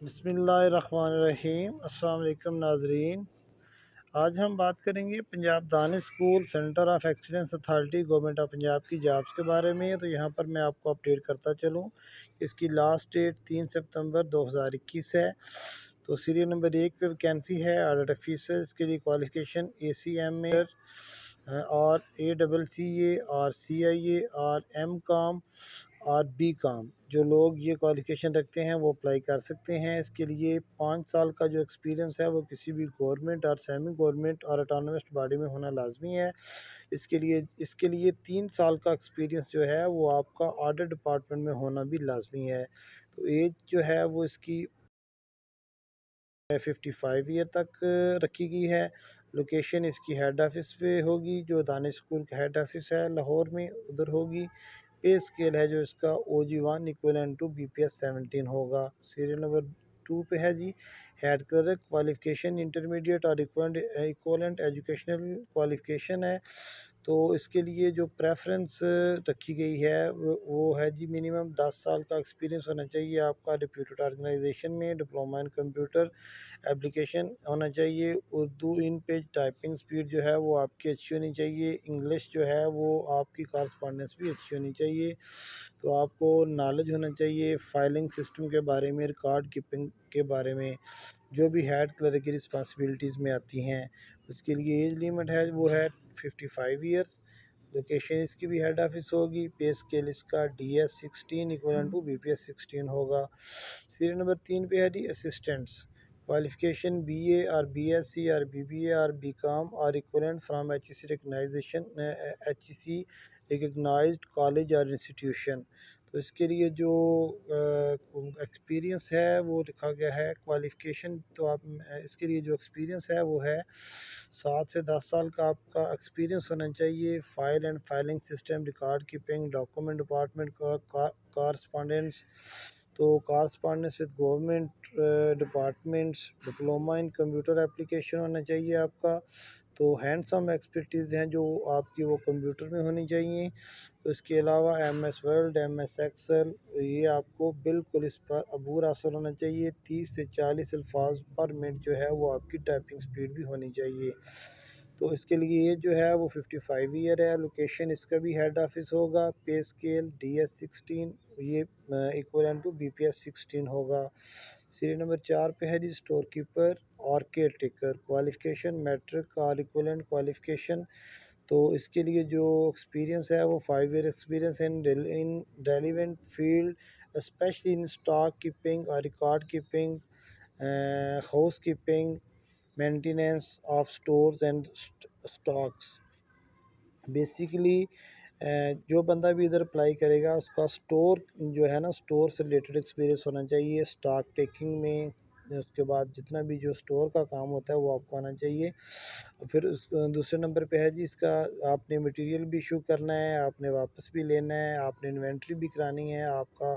बिस्मिल्लाहिर्रहमानिर्रहीम। अस्सलाम वालेकुम नाजरीन। आज हम बात करेंगे Punjab Danish school centre of excellence authority government of Punjab की जॉब्स के बारे में। तो यहाँ पर मैं आपको अपडेट करता चलूँ। इसकी लास्ट डेट 3 सितंबर 2021 है। तो सीरियल नंबर 1 पे वैकेंसी है ऑडिट ऑफिसर्स के लिए। क्वालिफिकेशन ACMA और ACCA और CIA और MCOM और BCOM। जो लोग ये क्वालिफिकेशन रखते हैं वो अप्लाई कर सकते हैं। इसके लिए 5 साल का जो एक्सपीरियंस है वो किसी भी गवर्नमेंट और सेमी गवर्नमेंट और ऑटोनोमस बॉडी में होना लाजमी है। इसके लिए 3 साल का एक्सपीरियंस जो है वो आपका ऑडिट डिपार्टमेंट में होना भी लाजमी है। तो एज जो है वो इसकी 55 ईयर तक रखी गई है। लोकेशन इसकी हेड ऑफिस पे होगी, जो दानिश स्कूल का हेड ऑफिस है लाहौर में, उधर होगी। पे स्केल है जो इसका OG1 इक्वलेंट टू BPS 17 होगा। सीरियल नंबर 2 पे है जी हेड क्लर्क। क्वालिफिकेशन इंटरमीडिएट और इक्वलेंट एजुकेशनल क्वालिफिकेशन है। तो इसके लिए जो प्रेफरेंस रखी गई है वो है जी मिनिमम 10 साल का एक्सपीरियंस होना चाहिए आपका रिप्यूटेड ऑर्गेनाइजेशन में। डिप्लोमा इन कंप्यूटर एप्लीकेशन होना चाहिए। उर्दू इन पेज टाइपिंग स्पीड जो है वो आपकी अच्छी होनी चाहिए। इंग्लिश जो है वो आपकी कॉरस्पॉन्डेंस भी अच्छी होनी चाहिए। तो आपको नॉलेज होना चाहिए फाइलिंग सिस्टम के बारे में, रिकॉर्ड कीपिंग के बारे में, जो भी हेड क्लर्क की रिस्पॉन्सिबिलिटीज़ में आती हैं। उसके लिए एज लिमिट है वो है 55 ईयर्स। लोकेशन इसकी भी हेड ऑफिस होगी। पे स्केल इसका DS 16 इक्वलेंट टू BPS 16 होगा। सीरियल नंबर 3 पे है जी असिस्टेंट्स। क्वालिफिकेशन BA और BSc और BBA और BCom और equivalent from HEC recognised college और इंस्टीट्यूशन। तो इसके लिए जो एक्सपीरियंस है वो लिखा गया है। क्वालिफिकेशन तो आप इसके लिए जो एक्सपीरियंस है वो है 7 से 10 साल का आपका एक्सपीरियंस होना चाहिए। File and filing system, record keeping, document department का कॉरस्पॉन्डेंस। तो correspondence with government departments. Diploma in computer application होना चाहिए आपका। तो हैंड्स ऑन एक्सपर्टीज़ हैं जो आपकी वो कंप्यूटर में होनी चाहिए। तो इसके अलावा MS वर्ड, MS एक्सेल, ये आपको बिल्कुल इस पर अबूर हासिल होना चाहिए। 30 से 40 अल्फाज पर मिनट जो है वो आपकी टाइपिंग स्पीड भी होनी चाहिए। तो इसके लिए ये जो है वो 55 ईयर है। लोकेशन इसका भी हेड ऑफिस होगा। पे स्केल DS 16 ये इक्वलेंट टू BPS 16 होगा। सीरियल नंबर 4 पे है जी स्टोर कीपर और केयर टेकर। क्वालिफिकेशन मैट्रिक और इक्वलेंट क्वालिफिकेशन। तो इसके लिए जो एक्सपीरियंस है वो 5 year experience in relevant field specially in stock keeping और record keeping, housekeeping, maintenance of stores and stocks. Basically जो बंदा भी इधर अप्लाई करेगा उसका स्टोर जो है ना, स्टोर से रिलेटेड एक्सपीरियंस होना चाहिए, स्टॉक टेकिंग में। उसके बाद जितना भी जो स्टोर का काम होता है वो आपको आना चाहिए। और फिर दूसरे नंबर पे है जी इसका आपने मटेरियल भी इशू करना है, आपने वापस भी लेना है, आपने इन्वेंट्री भी करानी है। आपका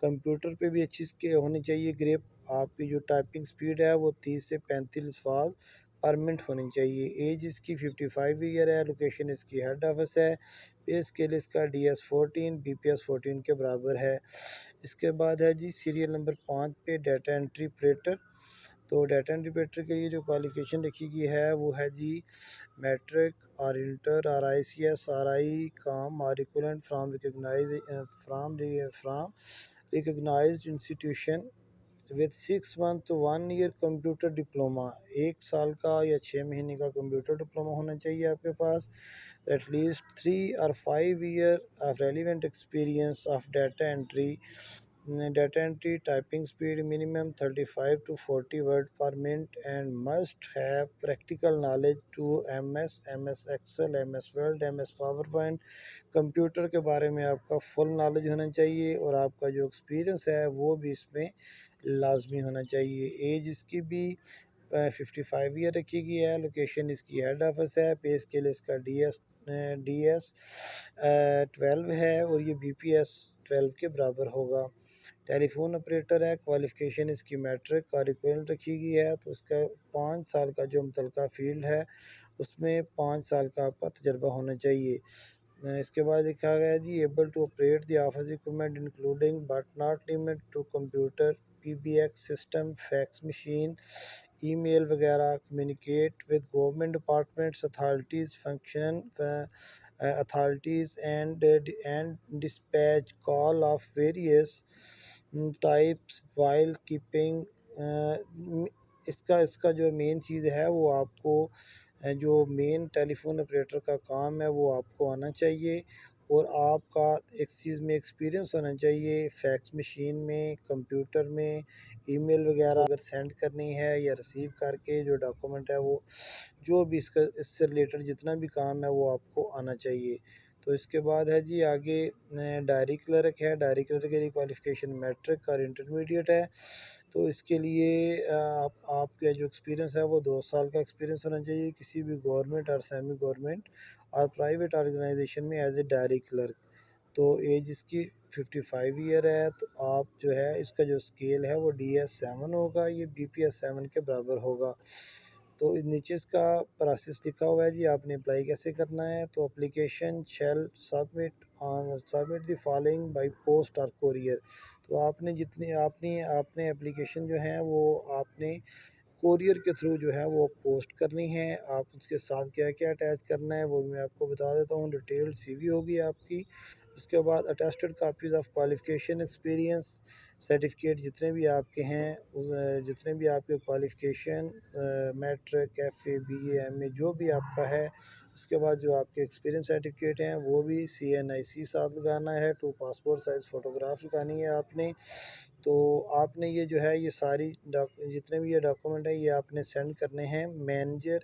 कंप्यूटर पे भी अच्छी के होनी चाहिए ग्रिप। आपकी जो टाइपिंग स्पीड है वो 30 से 35 अल्फाज पर मिनट होनी चाहिए। एज इसकी 55 ईयर है। लोकेशन इसकी हेड ऑफिस है। पे स्केल इसका DS 14 BPS 14 के बराबर है। इसके बाद है जी सीरियल नंबर 5 पे डाटा एंट्री ऑपरेटर। तो डाटा एंट्री ऑपरेटर के लिए जो क्वालिफिकेशन लिखी गई है वो है जी मैट्रिक और इंटर और ICS और आई काम और equivalent from recognised institution with 6 month to 1 year computer diploma. 1 साल का या 6 महीने का कंप्यूटर डिप्लोमा होना चाहिए आपके पास। एटलीस्ट 3 और 5 year of relevant experience of data entry typing speed minimum 35 to 40 word per minute and must have practical knowledge to MS Excel, MS Word, MS PowerPoint. Computer के बारे में आपका full knowledge होना चाहिए और आपका जो एक्सपीरियंस है वो भी इसमें लाजमी होना चाहिए। एज इसकी भी 55 ईयर रखी गई है। लोकेशन इसकी हेड ऑफिस है। पे स्केल इसका DS 12 है और ये BPS 12 के बराबर होगा। टेलीफोन ऑपरेटर है। क्वालिफिकेशन इसकी मैट्रिक और इक्वलेंट रखी गई है। तो उसका 5 साल का जो मुतलका फील्ड है उसमें 5 साल का आपका तजर्बा होना चाहिए। इसके बाद लिखा गया है जी able to operate the office equipment including but not limited to computer PBX system, fax machine, email وغیرہ، communicate with government departments, authorities and dispatch call of various types while keeping. اس کا جو مین چیز ہے وہ آپ کو جو مین ٹیلی فون آپریٹر کا کام ہے وہ آپ کو آنا چاہیے، اور آپ کا ایک چیز میں ایکسپیرینس ہونا چاہیے، فیکس مشین میں، کمپیوٹر میں، ای میل وغیرہ اگر سینڈ کرنی ہے یا ریسیو کر کے جو ڈاکومنٹ ہے وہ جو بھی اس سے ریلیٹڈ جتنا بھی کام ہے وہ آپ کو آنا چاہیے. تو اس کے بعد ہے جی آگے ڈائری کلرک ہے. ڈائری کلرک کے لیے کوالیفیکیشن میٹرک اور انٹرمیڈیٹ ہے. تو اس کے لیے آپ کا جو ایکسپیرینس ہے وہ 2 سال کا ایکسپیرینس ہونا چاہیے کسی بھی گورنمنٹ اور سیمی گورنمنٹ اور پرائیویٹ آرگنائزیشن میں ایز اے ڈائری کلرک. تو ایج اس کی 55 ایئر ہے. تو آپ جو ہے اس کا جو اسکیل ہے وہ DS7 ہوگا، یہ BPS7 کے برابر ہوگا. تو نیچے اس کا پروسیس لکھا ہوا ہے جی آپ نے اپلائی کیسے کرنا ہے. تو application shell submit the following by post اور کوریئر. تو آپ نے جتنی آپ نے اپلیکیشن جو ہیں وہ آپ نے کوریئر کے تھرو جو ہے وہ پوسٹ کرنی ہے. آپ اس کے ساتھ کیا کیا اٹیچ کرنا ہے وہ بھی میں آپ کو بتا دیتا ہوں. ڈیٹیل CV ہوگی آپ کی. اس کے بعد attested copies of qualification, experience certificate جتنے بھی آپ کے ہیں، جتنے بھی آپ کے qualification matric, FA، BA، MA جو بھی آپ کا ہے. اس کے بعد جو آپ کے ایکسپیرینس سرٹیفکیٹ ہیں وہ بھی CNIC ساتھ لگانا ہے. 2 پاسپورٹ سائز فوٹوگراف لگانی ہے آپ نے. تو آپ نے یہ جو ہے یہ ساری جتنے بھی یہ ڈاکومنٹ ہیں یہ آپ نے سینڈ کرنے ہیں manager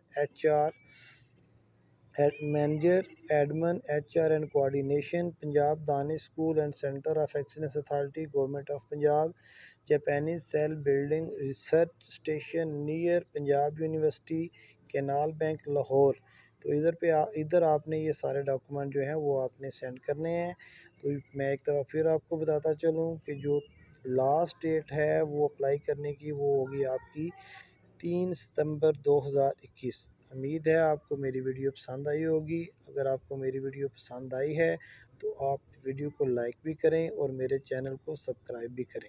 admin HR and coordination, Punjab Danish school and centre of excellence authority, government of Punjab, Japanese cell building research station near Punjab university, canal bank, Lahore. تو ادھر آپ نے یہ سارے ڈاکومنٹ جو ہیں وہ آپ نے سینڈ کرنے ہیں. تو میں ایک دفعہ پھر آپ کو بتاتا چلوں کہ جو لاسٹ ڈیٹ ہے وہ اپلائی کرنے کی وہ ہوگی آپ کی 3 ستمبر 2021. امید ہے آپ کو میری ویڈیو پسند آئی ہوگی. اگر آپ کو میری ویڈیو پسند آئی ہے تو آپ ویڈیو کو لائک بھی کریں اور میرے چینل کو سبسکرائب بھی کریں.